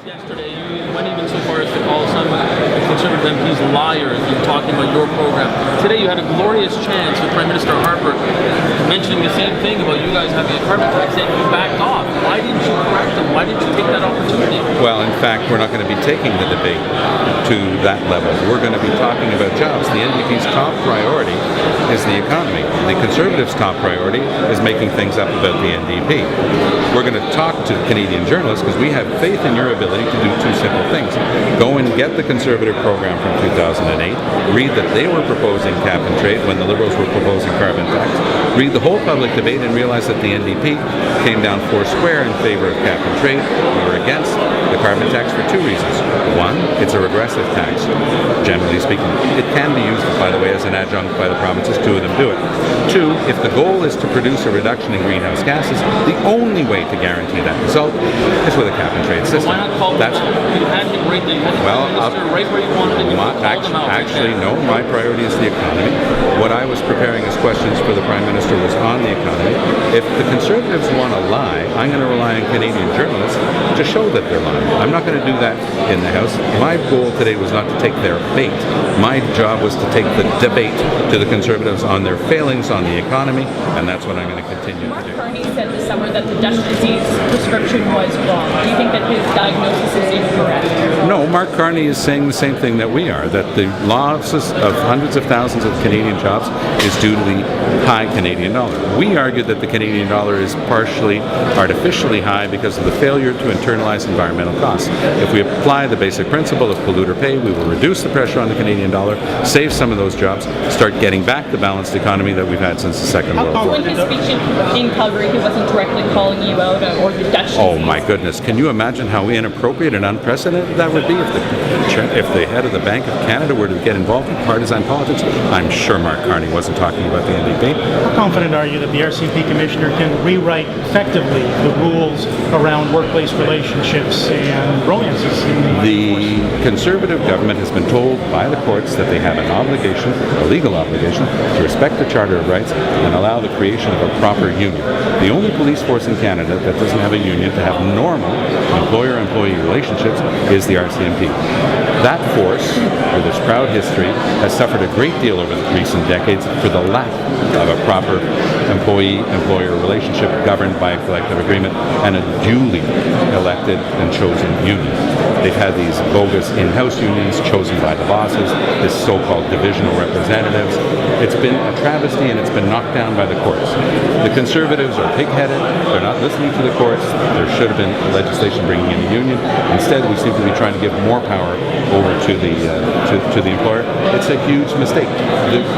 Yesterday, you went even so far as to call some Conservative MPs liars in talking about your program. Today, you had a glorious chance with Prime Minister Harper mentioning the same thing about you guys having a carbon tax, and you backed off. Why didn't you correct them? Why didn't you take that opportunity? Well, in fact, we're not going to be taking the debate to that level. We're going to be talking about jobs. The NDP's top priority is the economy. The Conservatives' top priority is making things up about the NDP. We're going to talk to Canadian journalists because we have faith in your ability to do two simple things. Go and get the Conservative program from 2008, read that they were proposing cap and trade when the Liberals were proposing carbon tax, read the whole public debate and realize that the NDP came down four square in favor of cap and trade. We were against the carbon tax for two reasons. One, it's a regressive tax, generally speaking. It can be used, by the way, as an adjunct by the provinces. Two of them do it. Two, if the goal is to produce a reduction in greenhouse gases, the only way to guarantee that result is with a cap and trade system. Why not call them out? You had him right there. You had the Prime Minister right where you wanted him. Actually, no. My priority is the economy. What I was preparing as questions for the Prime Minister was on the economy. If the Conservatives want to lie, I'm going to rely on Canadian journalists to show that they're lying. I'm not going to do that in the House. My goal today was not to take their bait. My job was to take the debate to the Conservatives on their failings on the economy, and that's what I'm going to continue to do. Mulcair said this summer that the Dutch disease prescription was wrong. Do you think that his diagnosis is incorrect? No, Mark Carney is saying the same thing that we are, that the losses of hundreds of thousands of Canadian jobs is due to the high Canadian dollar. We argued that the Canadian dollar is partially artificially high because of the failure to internalize environmental costs. If we apply the basic principle of polluter pay, we will reduce the pressure on the Canadian dollar, save some of those jobs, start getting back the balanced economy that we've had since the Second World War. In his speech in Calgary, he wasn't directly calling you out or the Dutch disease. Oh my goodness, can you imagine how inappropriate and unprecedented that would be if the head of the Bank of Canada were to get involved in partisan politics? I'm sure Mark Carney wasn't talking about the NDP. How confident are you that the RCMP Commissioner can rewrite effectively the rules around workplace relationships and romances? The Conservative government has been told by the courts that they have an obligation, a legal obligation, to respect the Charter of Rights and allow the creation of a proper union. The only police force in Canada that doesn't have a union to have normal employer-employee relationships is the RCMP. That force, with its proud history, has suffered a great deal over the recent decades for the lack of a proper employee-employer relationship governed by a collective agreement and a duly elected and chosen union. They've had these bogus in-house unions chosen by the bosses, this so-called divisional representatives. It's been a travesty and it's been knocked down by the courts. The Conservatives are pig-headed, they're not listening to the courts, there should have been legislation bringing in a union. Instead, we seem to be trying to give more power over to the employer. It's a huge mistake.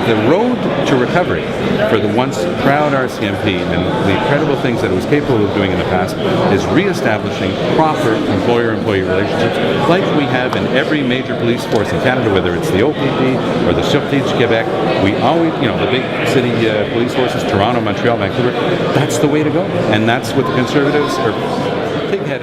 The road to recovery for the once proud RCMP and the incredible things that it was capable of doing in the past is re-establishing proper employer-employee relationships like we have in every major police force in Canada, whether it's the OPP or the Sûreté du Québec. We always, the big city police forces, Toronto, Montreal, Vancouver, that's the way to go. And that's what the Conservatives are pig-headed